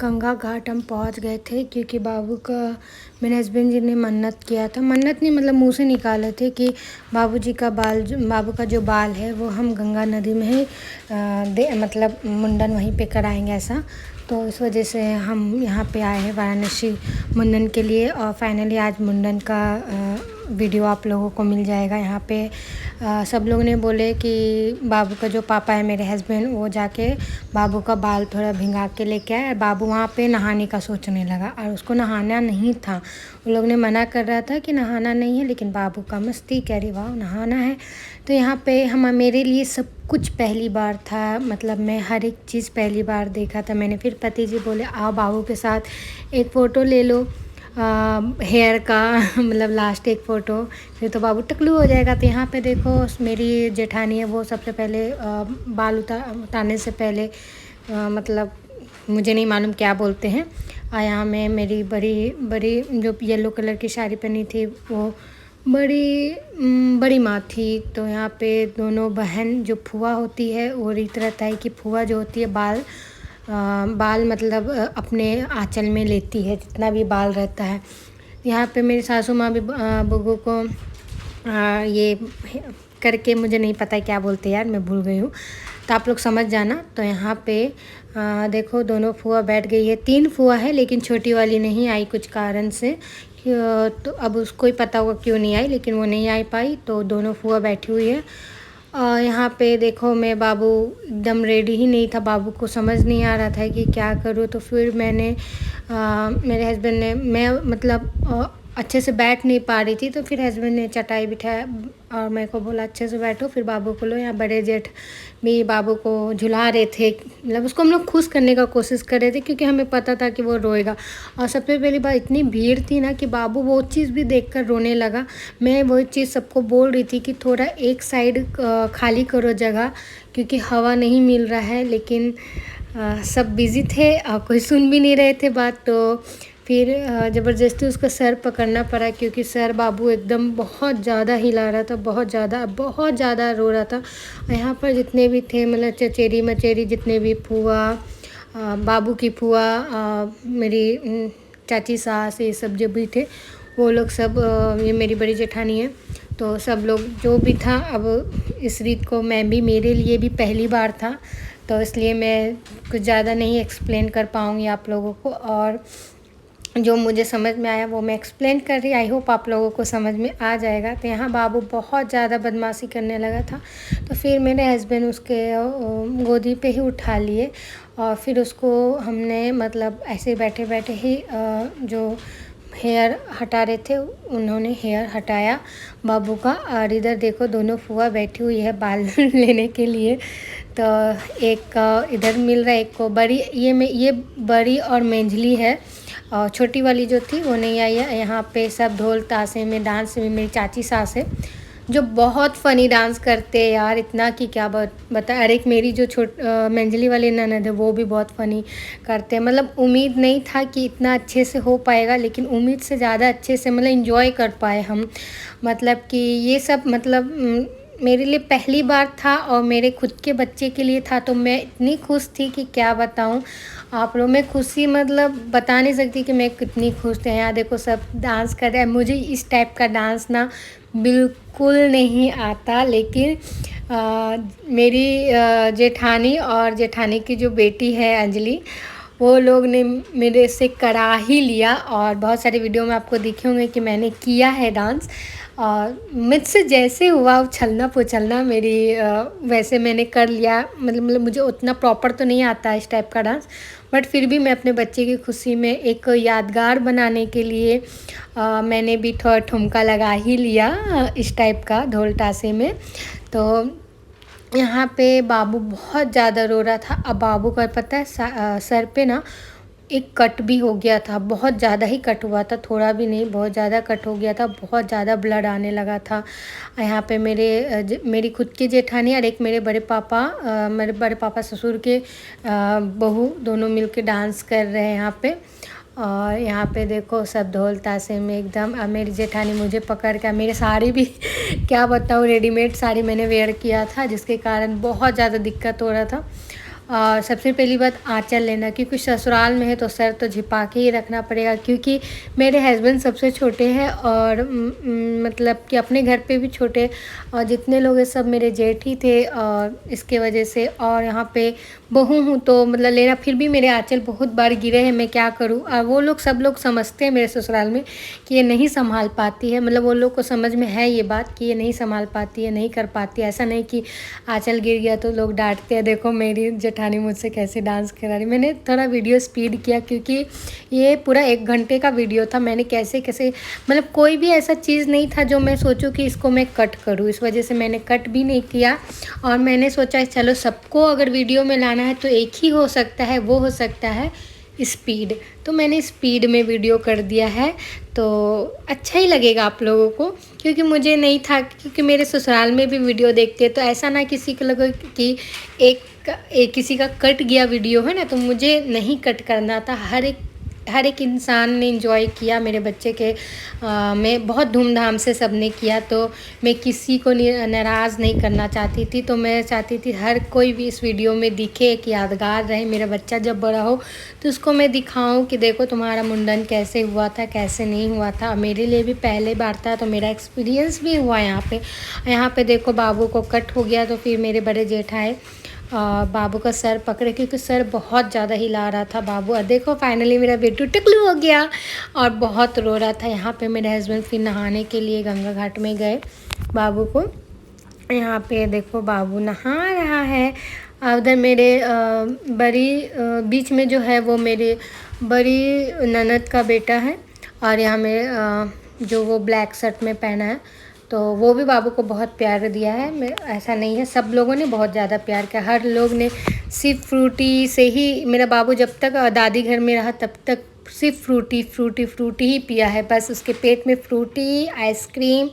गंगा घाट हम पहुंच गए थे क्योंकि बाबू का मेरे हस्बैंड जी ने मन्नत किया था। मन्नत नहीं मतलब मुंह से निकाले थे कि बाबू का जो बाल है वो हम गंगा नदी में ही मतलब मुंडन वहीं पे कराएंगे ऐसा। तो इस वजह से हम यहाँ पे आए हैं वाराणसी मुंडन के लिए। और फाइनली आज मुंडन का वीडियो आप लोगों को मिल जाएगा। यहाँ पे सब लोग ने बोले कि बाबू का जो पापा है मेरे हस्बैंड वो जाके बाबू का बाल थोड़ा भिंगा के लेके आए। बाबू वहाँ पे नहाने का सोचने लगा और उसको नहाना नहीं था। उन लोग ने मना कर रहा था कि नहाना नहीं है, लेकिन बाबू का मस्ती कह रही वाह नहाना है। तो यहाँ पे मेरे लिए सब कुछ पहली बार था, मतलब मैं हर एक चीज़ पहली बार देखा था मैंने। फिर पति जी बोले आओ बाबू के साथ एक फ़ोटो ले लो हेयर का मतलब लास्ट एक फ़ोटो, फिर तो बाबू टकलू हो जाएगा। तो यहाँ पे देखो मेरी जेठानी है वो सबसे पहले बाल उतारने से पहले मतलब मुझे नहीं मालूम क्या बोलते हैं। यहाँ में मेरी बड़ी जो येलो कलर की साड़ी पहनी थी वो बड़ी माँ थी। तो यहाँ पे दोनों बहन जो फूआ होती है वो रीत रहता है कि फूआ जो होती है बाल मतलब अपने आंचल में लेती है जितना भी बाल रहता है। यहाँ पे मेरी सासू माँ भी बग्गू को ये करके, मुझे नहीं पता क्या बोलते यार मैं भूल गई हूँ, तो आप लोग समझ जाना। तो यहाँ पे देखो दोनों फूआ बैठ गई है। 3 फूआ है लेकिन छोटी वाली नहीं आई कुछ कारण से, तो अब उसको ही पता होगा क्यों नहीं आई, लेकिन वो नहीं आ पाई। तो दोनों फूआ बैठी हुई है। यहाँ पे देखो मैं बाबू एकदम रेडी ही नहीं था, बाबू को समझ नहीं आ रहा था कि क्या करूँ। तो फिर मेरे हस्बैंड ने, मैं मतलब अच्छे से बैठ नहीं पा रही थी, तो फिर हस्बैंड ने चटाई बिठाया और मेरे को बोला अच्छे से बैठो, फिर बाबू को लो। यहाँ बड़े जेठ भी बाबू को झुला रहे थे, मतलब उसको हम लोग खुश करने का कोशिश कर रहे थे क्योंकि हमें पता था कि वो रोएगा। और सबसे पहली बात इतनी भीड़ थी ना कि बाबू वो चीज़ भी देखकर रोने लगा। मैं वो चीज़ सबको बोल रही थी कि थोड़ा एक साइड खाली करो जगह, क्योंकि हवा नहीं मिल रहा है। लेकिन सब बिज़ी थे और कोई सुन भी नहीं रहे थे बात। तो फिर ज़बरदस्ती उसका सर पकड़ना पड़ा क्योंकि सर बाबू एकदम बहुत ज़्यादा हिला रहा था, बहुत ज़्यादा रो रहा था। यहाँ पर जितने भी थे मतलब चचेरी मचेरी जितने भी फूआ, बाबू की फूआ, मेरी चाची सास, ये सब जो भी थे वो लोग सब, ये मेरी बड़ी जेठानी है, तो सब लोग जो भी था। अब इस रीत को मेरे लिए भी पहली बार था, तो इसलिए मैं कुछ ज़्यादा नहीं एक्सप्लेन कर पाऊँगी आप लोगों को। और जो मुझे समझ में आया वो मैं एक्सप्लेन कर रही, आई होप आप लोगों को समझ में आ जाएगा। तो यहाँ बाबू बहुत ज़्यादा बदमाशी करने लगा था, तो फिर मेरे हस्बैंड उसके गोदी पे ही उठा लिए और फिर उसको हमने मतलब ऐसे बैठे बैठे ही जो हेयर हटा रहे थे उन्होंने हेयर हटाया बाबू का। और इधर देखो दोनों फूआ बैठी हुई है बाल लेने के लिए। तो एक इधर मिल रहा है, एक को बड़ी, ये बड़ी और मेंझली है, और छोटी वाली जो थी वो नहीं आई है। यहाँ पे सब ढोल ताशे में डांस में मेरी चाची सास है जो बहुत फ़नी डांस करते हैं यार, इतना कि क्या बता। अरे एक मेरी जो मंजली वाली ननद है वो भी बहुत फ़नी करते हैं। मतलब उम्मीद नहीं था कि इतना अच्छे से हो पाएगा, लेकिन उम्मीद से ज़्यादा अच्छे से मतलब इंजॉय कर पाए हम। मतलब कि ये सब मतलब मेरे लिए पहली बार था और मेरे खुद के बच्चे के लिए था, तो मैं इतनी खुश थी कि क्या बताऊं आप लोग। मैं खुशी मतलब बता नहीं सकती कि मैं कितनी खुश थी। यहाँ देखो सब डांस कर रहे हैं। मुझे इस टाइप का डांस ना बिल्कुल नहीं आता, लेकिन मेरी जेठानी और जेठानी की जो बेटी है अंजलि, वो लोग ने मेरे से करा ही लिया। और बहुत सारे वीडियो में आपको दिखे होंगे कि मैंने किया है डांस, और मुझसे जैसे हुआ उछलना पुछलना मेरी वैसे मैंने कर लिया। मतलब मुझे उतना प्रॉपर तो नहीं आता इस टाइप का डांस, बट फिर भी मैं अपने बच्चे की खुशी में एक यादगार बनाने के लिए मैंने भी थोड़ा ठुमका लगा ही लिया इस टाइप का ढोल ताशे में। तो यहाँ पे बाबू बहुत ज़्यादा रो रहा था। अब बाबू का पता है सर पे ना एक कट भी हो गया था, बहुत ज़्यादा ही कट हुआ था, थोड़ा भी नहीं बहुत ज़्यादा कट हो गया था, बहुत ज़्यादा ब्लड आने लगा था। यहाँ पे मेरी खुद की जेठानी और एक मेरे बड़े पापा ससुर के बहू दोनों मिलके डांस कर रहे हैं यहाँ पे। और यहाँ पे देखो सब ढोल ताशे में एकदम। अब मेरी जेठानी मुझे पकड़ कर, मेरी साड़ी भी क्या बताऊँ, रेडीमेड साड़ी मैंने वेयर किया था जिसके कारण बहुत ज़्यादा दिक्कत हो रहा था। और सबसे पहली बात आँचल लेना, क्योंकि ससुराल में है तो सर तो झुका के ही रखना पड़ेगा, क्योंकि मेरे हस्बैंड सबसे छोटे हैं और मतलब कि अपने घर पे भी छोटे, और जितने लोग हैं सब मेरे जेठ ही थे, और इसके वजह से और यहाँ पे बहू हूँ तो मतलब लेना, फिर भी मेरे आँचल बहुत बार गिरे हैं, मैं क्या करूँ। और वो लोग सब लोग समझते हैं मेरे ससुराल में कि ये नहीं संभाल पाती है, मतलब वो लोग को समझ में है ये बात कि ये नहीं संभाल पाती है, नहीं कर पाती है। ऐसा नहीं कि आँचल गिर गया तो लोग डांटते हैं, देखो मेरी जेठानी मुझसे कैसे डांस करा रही। मैंने थोड़ा वीडियो स्पीड किया क्योंकि ये पूरा 1 घंटे का वीडियो था, मैंने कैसे कैसे मतलब कोई भी ऐसा चीज़ नहीं था जो मैं सोचूं कि इसको मैं कट करूं, इस वजह से मैंने कट भी नहीं किया। और मैंने सोचा चलो सबको अगर वीडियो में लाना है तो एक ही हो सकता है, वो हो सकता है स्पीड, तो मैंने स्पीड में वीडियो कर दिया है, तो अच्छा ही लगेगा आप लोगों को, क्योंकि मुझे नहीं था, क्योंकि मेरे ससुराल में भी वीडियो देखते हैं तो ऐसा ना किसी को लगे कि एक किसी का कट गया वीडियो है ना, तो मुझे नहीं कट करना था। हर एक इंसान ने एंजॉय किया मेरे बच्चे के मैं बहुत धूमधाम से सबने किया, तो मैं किसी को नाराज़ नहीं करना चाहती थी, तो मैं चाहती थी हर कोई भी इस वीडियो में दिखे, एक यादगार रहे। मेरा बच्चा जब बड़ा हो तो उसको मैं दिखाऊं कि देखो तुम्हारा मुंडन कैसे हुआ था, कैसे नहीं हुआ था। मेरे लिए भी पहले बार था तो मेरा एक्सपीरियंस भी हुआ यहाँ पे देखो बाबू को कट हो गया, तो फिर मेरे बड़े जेठ आए बाबू का सर पकड़े, क्योंकि सर बहुत ज़्यादा हिला रहा था बाबू। और देखो फाइनली मेरा बेटू टुकलू हो गया और बहुत रो रहा था। यहाँ पे मेरे हस्बैंड फिर नहाने के लिए गंगा घाट में गए बाबू को। यहाँ पे देखो बाबू नहा रहा है। उधर मेरे बीच में जो है वो मेरे बड़ी ननद का बेटा है, और यहाँ मेरे जो वो ब्लैक शर्ट में पहना है तो वो भी बाबू को बहुत प्यार दिया है। मैं ऐसा नहीं है, सब लोगों ने बहुत ज़्यादा प्यार किया, हर लोग ने। सिर्फ फ्रूटी से ही मेरा बाबू जब तक दादी घर में रहा तब तक सिर्फ फ्रूटी ही पिया है, बस उसके पेट में फ्रूटी आइसक्रीम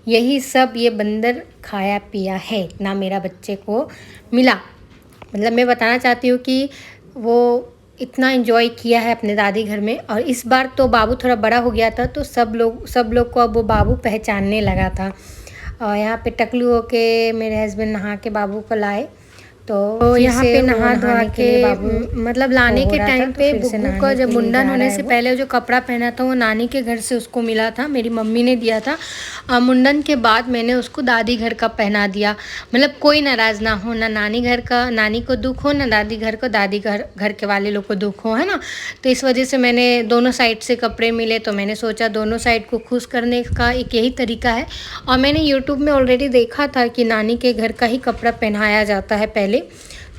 यही सब ये बंदर खाया पिया है ना, मेरा बच्चे को मिला। मतलब मैं बताना चाहती हूँ कि वो इतना एंजॉय किया है अपने दादी घर में। और इस बार तो बाबू थोड़ा बड़ा हो गया था तो सब लोग को अब वो बाबू पहचानने लगा था। और यहाँ पे टकलू होके मेरे हस्बैंड नहा के बाबू को लाए, तो यहाँ पे नहा धोआ के मतलब लाने के टाइम पे बुग्गू का जब मुंडन होने से पहले जो कपड़ा पहना था वो नानी के घर से उसको मिला था, मेरी मम्मी ने दिया था। और मुंडन के बाद मैंने उसको दादी घर का पहना दिया, मतलब कोई नाराज़ ना हो, ना नानी घर का नानी को दुख हो, ना दादी घर को दादी घर के वाले लोग को दुख हो, है ना। तो इस वजह से मैंने दोनों साइड से कपड़े मिले तो मैंने सोचा दोनों साइड को खुश करने का एक यही तरीका है। और मैंने यूट्यूब में ऑलरेडी देखा था कि नानी के घर का ही कपड़ा पहनाया जाता है पहले,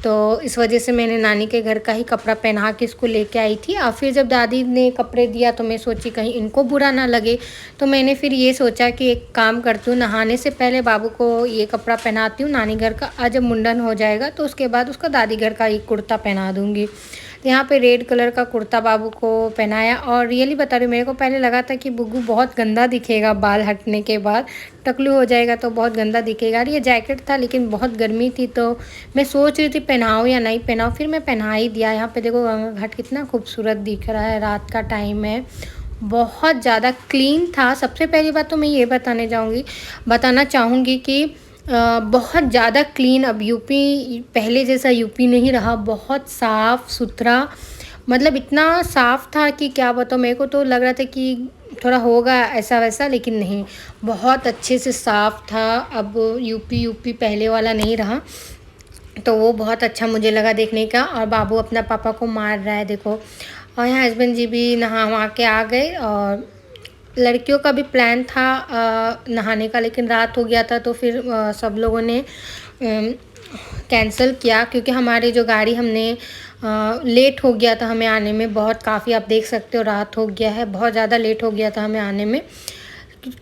तो इस वजह से मैंने नानी के घर का ही कपड़ा पहना के इसको लेके आई थी। और फिर जब दादी ने कपड़े दिया तो मैं सोची कहीं इनको बुरा ना लगे, तो मैंने फिर ये सोचा कि एक काम करती हूँ, नहाने से पहले बाबू को ये कपड़ा पहनाती हूँ नानी घर का, आज जब मुंडन हो जाएगा तो उसके बाद उसका दादी घर का एक कुर्ता पहना दूँगी। तो यहाँ पे रेड कलर का कुर्ता बाबू को पहनाया। और रियली बता रही हूँ, मेरे को पहले लगा था कि बुग्गू बहुत गंदा दिखेगा, बाल हटने के बाद टकलू हो जाएगा तो बहुत गंदा दिखेगा। और ये जैकेट था लेकिन बहुत गर्मी थी तो मैं सोच रही थी पहनाऊँ या नहीं पहनाऊँ, फिर मैं पहना ही दिया। यहाँ पे देखो गंगा घाट कितना खूबसूरत दिख रहा है, रात का टाइम है, बहुत ज़्यादा क्लीन था। सबसे पहली बात तो मैं ये बताना चाहूँगी कि बहुत ज़्यादा क्लीन, अब यूपी पहले जैसा यूपी नहीं रहा, बहुत साफ़ सुथरा, मतलब इतना साफ़ था कि क्या बताऊँ। मेरे को तो लग रहा था कि थोड़ा होगा ऐसा वैसा, लेकिन नहीं, बहुत अच्छे से साफ़ था। अब यूपी पहले वाला नहीं रहा, तो वो बहुत अच्छा मुझे लगा देखने का। और बाबू अपना पापा को मार रहा है देखो। और यहाँ हस्बैंड जी भी नहा वहा के आ गए, और लड़कियों का भी प्लान था नहाने का, लेकिन रात हो गया था तो फिर सब लोगों ने कैंसिल किया, क्योंकि हमारी जो गाड़ी हमने लेट हो गया था हमें आने में, बहुत काफ़ी आप देख सकते हो रात हो गया है, बहुत ज़्यादा लेट हो गया था हमें आने में।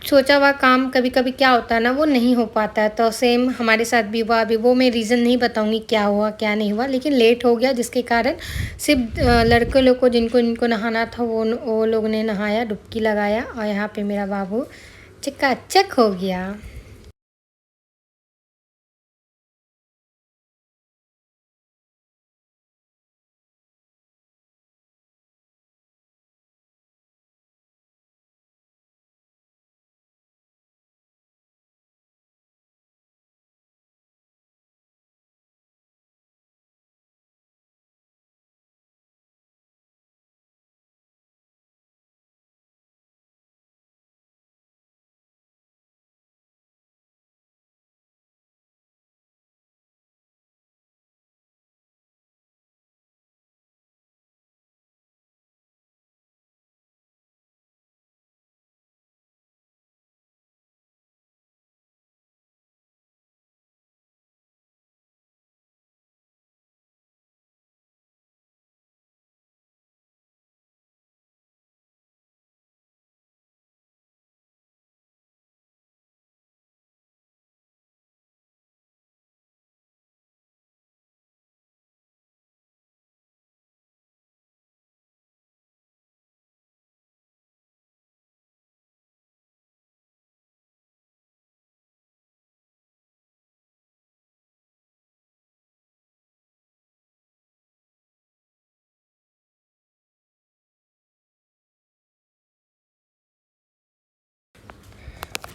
सोचा हुआ काम कभी कभी क्या होता है ना, वो नहीं हो पाता है, तो सेम हमारे साथ भी हुआ। अभी वो मैं रीज़न नहीं बताऊंगी क्या हुआ क्या नहीं हुआ, लेकिन लेट हो गया जिसके कारण सिर्फ लड़के लोग को जिनको नहाना था वो लोग ने नहाया, डुबकी लगाया। और यहाँ पे मेरा बाबू चकाचक हो गया।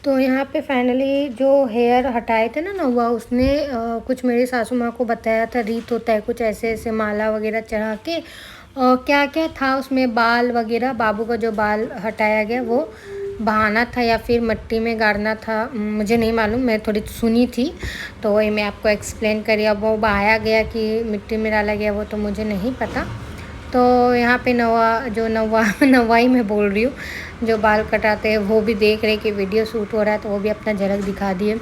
तो यहाँ पे फाइनली जो हेयर हटाए थे ना नौवा, उसने कुछ मेरी सासू माँ को बताया था, रीत होता है कुछ ऐसे ऐसे माला वगैरह चढ़ा के, और क्या क्या था उसमें, बाल वगैरह, बाबू का जो बाल हटाया गया वो बहाना था या फिर मिट्टी में गाड़ना था, मुझे नहीं मालूम, मैं थोड़ी सुनी थी तो वही मैं आपको एक्सप्लेन करी। अब वो बहाया गया कि मिट्टी में डाला गया वो तो मुझे नहीं पता। तो यहाँ पे नवाई मैं बोल रही हूँ, जो बाल कटाते हैं वो भी देख रहे कि वीडियो शूट हो रहा है तो वो भी अपना झलक दिखा दिए।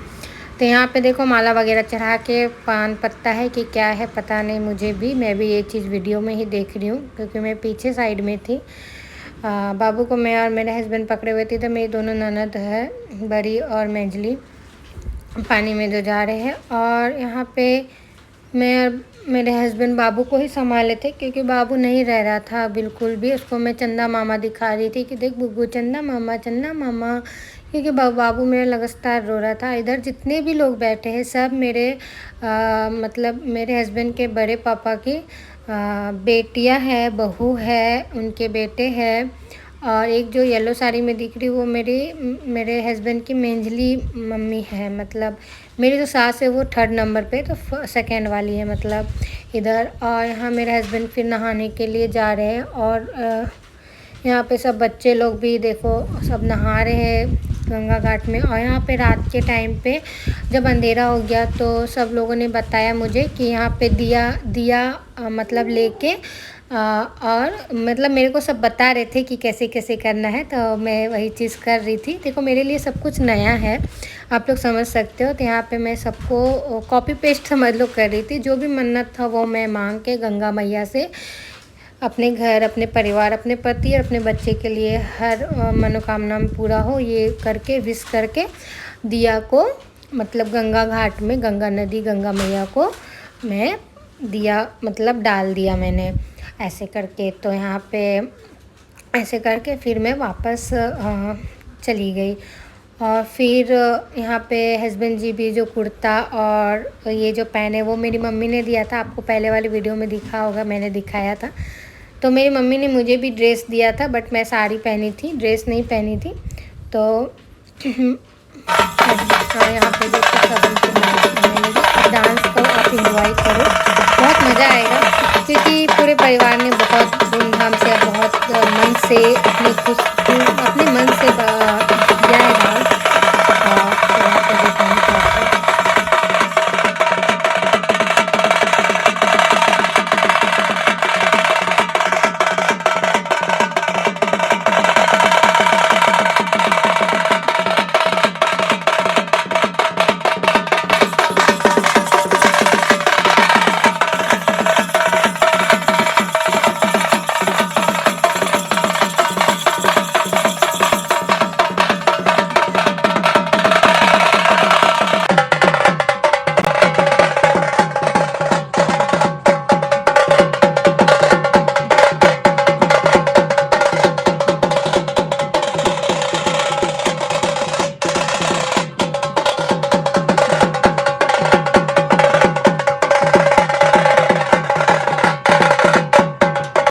तो यहाँ पे देखो माला वगैरह चढ़ा के, पान पत्ता है कि क्या है पता नहीं मुझे भी, मैं भी ये चीज़ वीडियो में ही देख रही हूँ क्योंकि मैं पीछे साइड में थी। बाबू को मैं और मेरे हस्बैंड पकड़े हुए थे, तो मेरी दोनों ननद है, बड़ी और मेंजली, पानी में जो जा रहे हैं। और यहाँ पे मैं और मेरे हस्बैंड बाबू को ही संभाले थे क्योंकि बाबू नहीं रह रहा था बिल्कुल भी। उसको मैं चंदा मामा दिखा रही थी कि देख बुग्गू, चंदा मामा, क्योंकि बाबू मेरा लगातार रो रहा था। इधर जितने भी लोग बैठे हैं सब मेरे मतलब मेरे हस्बैंड के बड़े पापा की बेटियां है, बहू है, उनके बेटे हैं। और एक जो येलो साड़ी में दिख रही वो मेरे हस्बैंड की मेंजली मम्मी है, मतलब मेरी जो सास है वो 3rd नंबर पे, तो 2nd वाली है मतलब इधर। और यहाँ मेरे हस्बैंड फिर नहाने के लिए जा रहे हैं। और यहाँ पे सब बच्चे लोग भी देखो सब नहा रहे हैं गंगा घाट में। और यहाँ पे रात के टाइम पे जब अंधेरा हो गया तो सब लोगों ने बताया मुझे कि यहाँ पे दिया मतलब लेके और मतलब मेरे को सब बता रहे थे कि कैसे कैसे करना है, तो मैं वही चीज़ कर रही थी। देखो मेरे लिए सब कुछ नया है, आप लोग समझ सकते हो। तो यहाँ पे मैं सबको कॉपी पेस्ट समझ लो कर रही थी। जो भी मन्नत था वो मैं मांग के गंगा मैया से अपने घर, अपने परिवार, अपने पति और अपने बच्चे के लिए हर मनोकामना पूरा हो, ये करके विश करके दिया को मतलब गंगा घाट में, गंगा नदी, गंगा मैया को मैं दिया मतलब डाल दिया मैंने ऐसे करके। तो यहाँ पे ऐसे करके फिर मैं वापस चली गई। और फिर यहाँ पे हस्बैंड जी भी जो कुर्ता और ये जो पहने वो मेरी मम्मी ने दिया था, आपको पहले वाली वीडियो में दिखा होगा, मैंने दिखाया था। तो मेरी मम्मी ने मुझे भी ड्रेस दिया था, बट मैं साड़ी पहनी थी, ड्रेस नहीं पहनी थी। तो यहाँ पे देखो सब उनके डांस को आप इंजॉय करो, बहुत मज़ा आएगा क्योंकि पूरे परिवार ने बहुत धूमधाम से, बहुत मन से अपने मन से